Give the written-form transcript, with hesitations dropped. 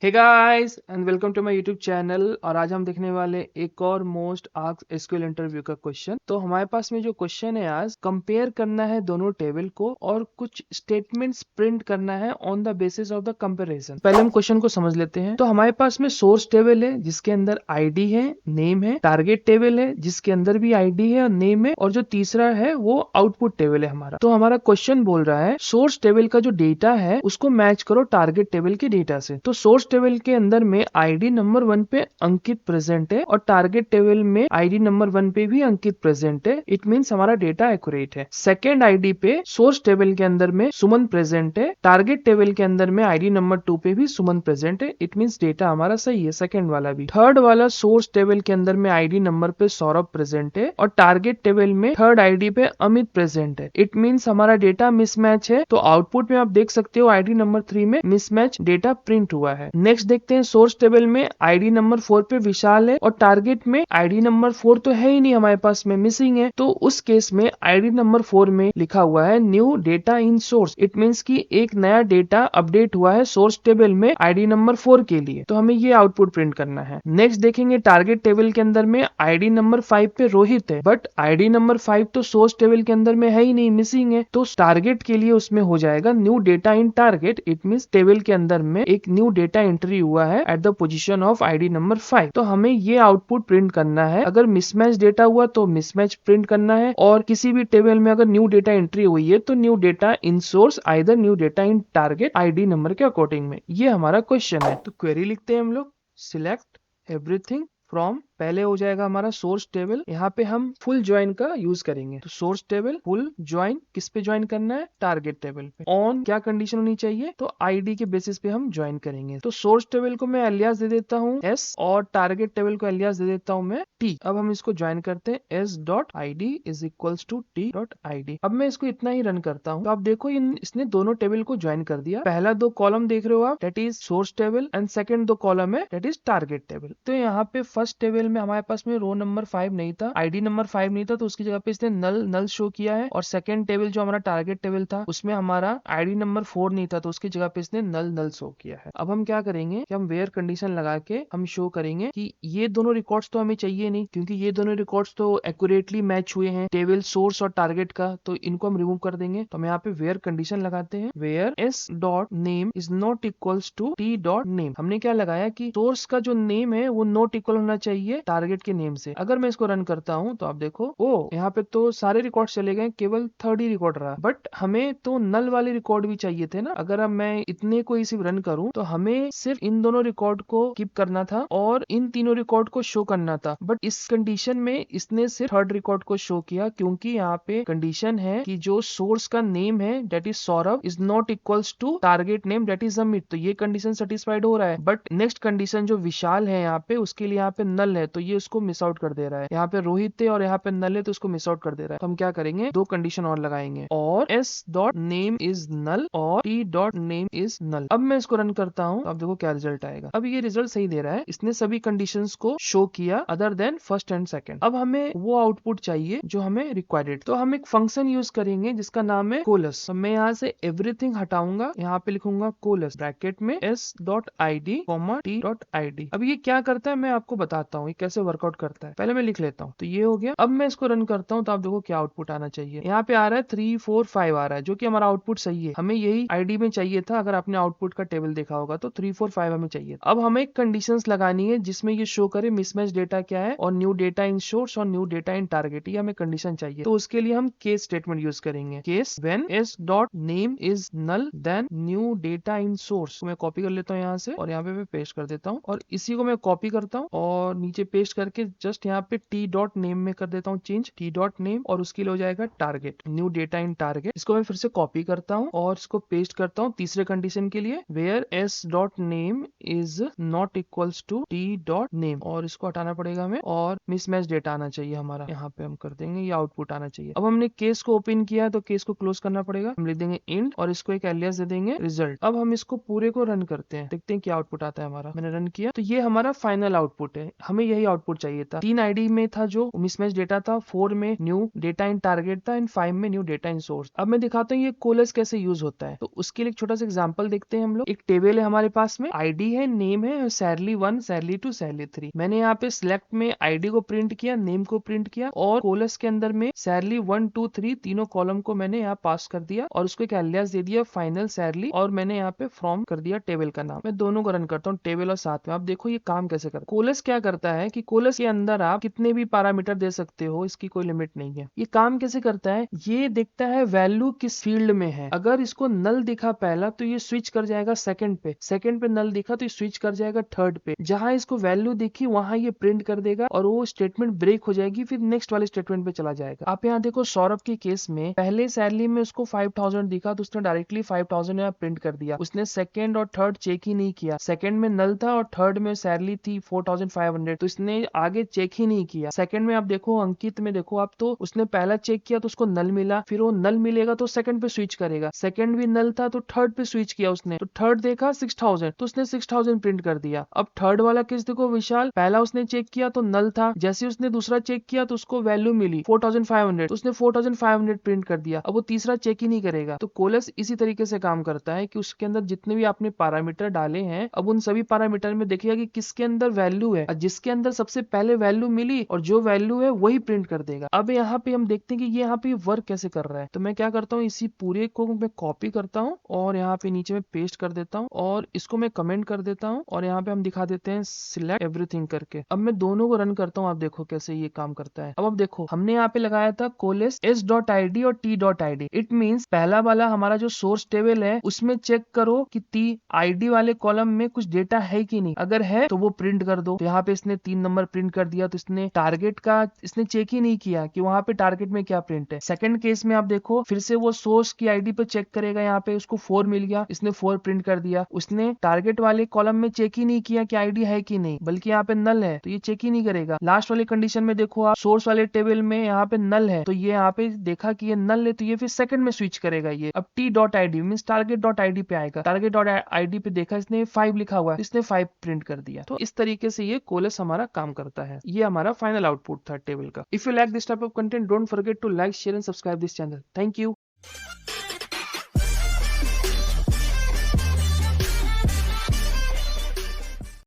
Hey guys and welcome to my YouTube channel. और आज हम देखने वाले एक और मोस्ट आस्क्ड एसक्यूएल इंटरव्यू का क्वेश्चन। तो हमारे पास में जो क्वेश्चन है, आज कंपेयर करना है दोनों टेबल को और कुछ स्टेटमेंट्स प्रिंट करना है on the basis of the comparison. पहले हम क्वेश्चन को समझ लेते हैं। तो हमारे पास में सोर्स टेबल है जिसके अंदर आईडी है, नेम है। टारगेट टेबल है जिसके अंदर भी आईडी है और नेम है। और जो तीसरा है वो आउटपुट टेबल है हमारा। तो हमारा क्वेश्चन बोल रहा है सोर्स टेबल का जो डेटा है उसको मैच करो टारगेट टेबल के डेटा से। तो सोर्स टेबल के अंदर में आईडी नंबर 1 पे अंकित प्रेजेंट है और टारगेट टेबल में आईडी नंबर 1 पे भी अंकित प्रेजेंट है। इट मींस हमारा डेटा एक्यूरेट है। सेकंड आईडी पे सोर्स टेबल के अंदर में सुमन प्रेजेंट है। टारगेट टेबल के अंदर में आईडी नंबर 2 पे भी सुमन प्रेजेंट है। इट मींस डेटा हमारा सही है, सेकंड वाला भी। थर्ड वाला सोर्स टेबल के अंदर में आईडी नंबर पे सौरभ प्रेजेंट है और टारगेट टेबल में थर्ड आईडी पे अमित प्रेजेंट है। इट मींस हमारा डेटा मिसमैच है। तो आउटपुट में आप देख सकते हो आईडी नंबर 3 में मिसमैच डेटा प्रिंट हुआ है। नेक्स्ट देखते हैं, सोर्स टेबल में आईडी नंबर 4 पे विशाल है और टारगेट में आईडी नंबर 4 तो है ही नहीं हमारे पास में, मिसिंग है। तो उस केस में आईडी नंबर 4 में लिखा हुआ है new data in source. It means कि एक नया डेटा अपडेट हुआ है सोर्स टेबल में आईडी नंबर 4 के लिए। तो हमें ये आउटपुट प्रिंट करना है। नेक्स्ट देखेंगे, टारगेट टेबल के अंदर में आईडी नंबर 5 पे रोहित है, बट आईडी नंबर 5 तो सोर्स टेबल के अंदर में है ही नहीं, मिसिंग है। तो टारगेट के लिए उसमें हो जाएगा new data in target. It means table के अंदर में एक न्यू डेटा एंट्री हुआ है at the position of ID number 5। तो हमें ये आउटपुट प्रिंट करना है। अगर मिसमैच डेटा हुआ तो मिसमैच प्रिंट करना है, और किसी भी टेबल में अगर न्यू डेटा एंट्री हुई है तो new data in source, either new data in target ID number के अकॉर्डिंग में। ये हमारा क्वेश्चन है। तो क्वेरी लिखते हैं हम लोग, सिलेक्ट एवरीथिंग फ्रॉम, पहले हो जाएगा हमारा सोर्स टेबल। यहाँ पे हम फुल ज्वाइन का यूज करेंगे। तो सोर्स टेबल फुल ज्वाइन किस पे ज्वाइन करना है? टारगेट टेबल पे। ऑन क्या कंडीशन होनी चाहिए? तो आईडी के बेसिस पे हम ज्वाइन करेंगे। तो सोर्स टेबल को मैं एलियास दे देता हूँ एस और टारगेट टेबल को एलियास दे देता हूँ मैं टी। अब हम इसको ज्वाइन करते हैं, S dot I D is equals to T dot I D. अब मैं इसको इतना ही रन करता हूँ। तो आप देखो इसने दोनों टेबल को ज्वाइन कर दिया। पहला 2 कॉलम देख रहे हो आप, that is source table, and second 2 column है दैट इज टारगेट टेबल। तो यहाँ पे फर्स्ट टेबल में हमारे पास में रो नंबर 5 नहीं था, आईडी नंबर 5 नहीं था, तो उसकी जगह पे इसने नल शो किया है। और सेकंड टेबल जो हमारा टारगेट टेबल था उसमें हमारा आईडी नंबर 4 नहीं था, तो उसकी जगह पे इसने नल शो किया है। अब हम क्या करेंगे कि हम वेयर कंडीशन लगा के हम शो करेंगे कि ये दोनों रिकॉर्ड्स तो हमें चाहिए नहीं, क्योंकि ये दोनों रिकॉर्ड्स तो एक्यूरेटली मैच हुए हैं टेबल सोर्स और टारगेट का, तो इनको हम रिमूव कर देंगे। तो हम यहाँ पे वेयर कंडीशन लगाते हैं, where S dot name is not equals to T dot name. हमने क्या लगाया कि सोर्स का जो नेम है वो नॉट इक्वल होना चाहिए टारगेट के नेम से। अगर मैं इसको रन करता हूं तो आप देखो, ओ यहाँ पे तो सारे रिकॉर्ड चले गए, केवल थर्ड ही रिकॉर्ड रहा। बट हमें तो नल वाले रिकॉर्ड भी चाहिए थे ना। अगर अब मैं इतने को ही सिर्फ रन करूं तो हमें सिर्फ इन दोनों रिकॉर्ड को कीप करना था और इन तीनों रिकॉर्ड को शो करना था। बट इस कंडीशन में इसने सिर्फ थर्ड रिकॉर्ड को शो किया, क्योंकि यहाँ पे कंडीशन है कि जो सोर्स का नेम है that is Saurabh is not equals to target name that is Amit. तो ये कंडीशन सेटिस्फाइड हो रहा है। बट नेक्स्ट कंडीशन जो विशाल है यहाँ पे, उसके लिए यहाँ पे नल है, तो ये उसको मिस आउट कर दे रहा है। यहाँ पे रोहित है और यहाँ पे नल है, तो उसको मिस आउट कर दे रहा है। तो हम क्या करेंगे, 2 कंडीशन और लगाएंगे, और S dot name is null और T dot name is null. अब मैं इसको रन करता हूँ तो आप देखो क्या रिजल्ट आएगा। अब ये रिजल्ट सही दे रहा है, इसने सभी कंडीशंस को शो किया other than first and second. अब हमें वो आउटपुट चाहिए जो हमें रिक्वायर्ड। तो हम एक फंक्शन यूज करेंगे जिसका नाम है कोलस। तो मैं यहाँ से एवरीथिंग हटाऊंगा, यहाँ पे लिखूंगा कोलस ब्रैकेट में S dot I D comma T dot I D. अब ये क्या करता है मैं आपको बताता हूँ ये कैसे वर्कआउट करता है। पहले मैं लिख लेता हूँ। तो ये हो गया। अब मैं इसको रन करता हूँ तो आप देखो क्या आउटपुट आना चाहिए। यहाँ पे आ रहा है 3 4 5 आ रहा है, जो कि हमारा आउटपुट सही है। हमें यही आईडी में चाहिए था। अगर आपने आउटपुट का टेबल देखा होगा तो 3 4 5 हमें चाहिए। अब हमें कंडीशंस लगानी है जिसमें ये शो करे मिसमैच डेटा क्या है और न्यू डेटा इन सोर्स और न्यू डेटा इन टारगेट, ये हमें कंडीशन चाहिए। तो उसके लिए हम केस स्टेटमेंट यूज करेंगे, case when S dot name is null then new data in source. मैं कॉपी कर लेता हूँ यहाँ से और यहाँ पे मैं पेस्ट कर देता हूँ, और इसी को मैं कॉपी करता हूँ और नीचे पेस्ट करके जस्ट यहाँ पे टी डॉट नेम में कर देता हूँ चेंज, टी डॉट नेम, और उसके लिए हो जाएगा target, new data in target. इसको मैं फिर से कॉपी करता हूँ और इसको पेस्ट करता हूँ तीसरे कंडीशन के लिए, where S dot name is not equals to T dot name, और इसको हटाना पड़ेगा हमें, और मिसमैच डेटा आना चाहिए हमारा। यहाँ पे हम कर देंगे ये आउटपुट आना चाहिए। अब हमने केस को ओपन किया तो केस को क्लोज करना पड़ेगा। हम लिख देंगे इंट और इसको एक एलियास दे देंगे रिजल्ट। अब हम इसको पूरे को रन करते हैं, देखते हैं क्या आउटपुट आता है हमारा। मैंने रन किया तो ये हमारा फाइनल आउटपुट है। हमें यही आउटपुट चाहिए था। 3 आईडी में था जो मिसमैच डेटा था, 4 में न्यू डेटा इन टारगेट था एंड 5 में न्यू डेटा इन सोर्स। अब मैं दिखाता हूँ ये कोलेस कैसे यूज होता है। तो उसके लिए एक छोटा सा एग्जांपल देखते हैं हम लोग। एक टेबल है हमारे पास में, आईडी है, नेम है, सैलरी 1, सैलरी 2, सैलरी 3। मैंने यहाँ पे सिलेक्ट में आईडी को प्रिंट किया, नेम को प्रिंट किया और कोलेस के अंदर में सैलरी 1, 2, 3 तीनों कॉलम को मैंने यहाँ पास कर दिया और उसको एक एलियास दे दिया फाइनल सैलरी और मैंने यहाँ पे फ्रॉम कर दिया टेबल का नाम। मैं दोनों को रन करता हूँ, टेबल और साथ में। आप देखो ये काम कैसे करता है। कोलेस क्या करता है कि कोलेस के अंदर आप कितने भी पैरामीटर दे सकते हो, इसकी कोई लिमिट नहीं है। ये काम कैसे करता है, ये देखता है वैल्यू किस फील्ड में है। अगर इसको नल दिखा पहला तो ये स्विच कर जाएगा सेकंड पे, सेकंड पे नल दिखा तो ये स्विच कर जाएगा थर्ड पे। जहां इसको वैल्यू दिखी वहां ये प्रिंट कर देगा और वो स्टेटमेंट ब्रेक हो जाएगी, फिर नेक्स्ट वाले स्टेटमेंट पे चला जाएगा। आप यहाँ देखो सौरभ के केस में पहले सैलरी में उसको 5000 दिखा तो उसने डायरेक्टली 5000 यहाँ प्रिंट कर दिया। उसने सेकंड और थर्ड चेक ही नहीं किया। सेकंड में नल था और थर्ड में सैलरी थी 4500 तो इसने आगे चेक ही नहीं किया। सेकंड में आप देखो अंकित में देखो आप, तो उसने पहला चेक किया तो उसको नल मिला, फिर वो नल मिलेगा तो सेकंड पे स्विच करेगा। सेकंड भी नल था तो थर्ड पे स्विच किया उसने, तो थर्ड देखा 6000 तो उसने 6000 प्रिंट कर दिया। अब थर्ड वाला केस देखो विशाल, पहला उसने चेक किया तो नल था, जैसे उसने दूसरा चेक किया तो उसको वैल्यू मिली 4500 तो उसने 4500 प्रिंट कर दिया। अब वो तीसरा चेक ही नहीं करेगा। तो कोलेस इसी तरीके से काम करता है कि उसके अंदर जितने भी आपने पैरामीटर डाले हैं, अब उन सभी पैरामीटर में देखिएगा कि किसके अंदर वैल्यू है, जिसके अंदर सबसे पहले वैल्यू मिली और जो वैल्यू है वही प्रिंट कर देगा। अब यहाँ पे हम देखते हैं कि ये यहाँ पे वर्क कैसे कर रहा है। तो मैं क्या करता हूँ, इसी पूरे को मैं कॉपी करता हूँ और यहाँ पे नीचे में पेस्ट कर देता हूँ और इसको मैं कमेंट कर देता हूँ और यहाँ पे हम दिखा देते हैं सिलेक्ट एवरीथिंग करके। अब मैं दोनों को रन करता हूँ, आप देखो कैसे ये काम करता है। अब देखो हमने यहाँ पे लगाया था कोलेस s.id और t.id। इट मींस पहला वाला हमारा जो सोर्स टेबल है उसमें चेक करो कि id वाले कॉलम में कुछ डेटा है कि नहीं, अगर है तो वो प्रिंट कर दो। तो यहाँ पे इसने 3 नंबर प्रिंट कर दिया। तो इसने टारगेट का इसने चेक ही नहीं किया कि वहां पे टारगेट में क्या प्रिंट है। सेकंड केस में आप देखो फिर से वो सोर्स की आईडी पे चेक करेगा, यहाँ पे उसको 4 मिल गया, इसने 4 प्रिंट कर दिया। उसने टारगेट वाले कॉलम में चेक ही नहीं किया कि आईडी है कि नहीं, बल्कि यहाँ पे नल है तो ये चेक ही नहीं करेगा। लास्ट वाली कंडीशन में देखो आप, सोर्स वाले टेबल में यहाँ पे नल है तो ये यहाँ पे देखा कि ये नल है तो ये फिर सेकंड में स्विच करेगा। ये अब t.id मींस target.id पे आएगा। target.id पे देखा इसने 5 लिखा हुआ है, इसने 5 प्रिंट कर दिया। तो इस तरीके से ये कोलेस हमारा काम करता है। ये हमारा फाइनल आउटपुट था टेबल का। If you like this type of content, don't forget to like, share and subscribe this channel. Thank you.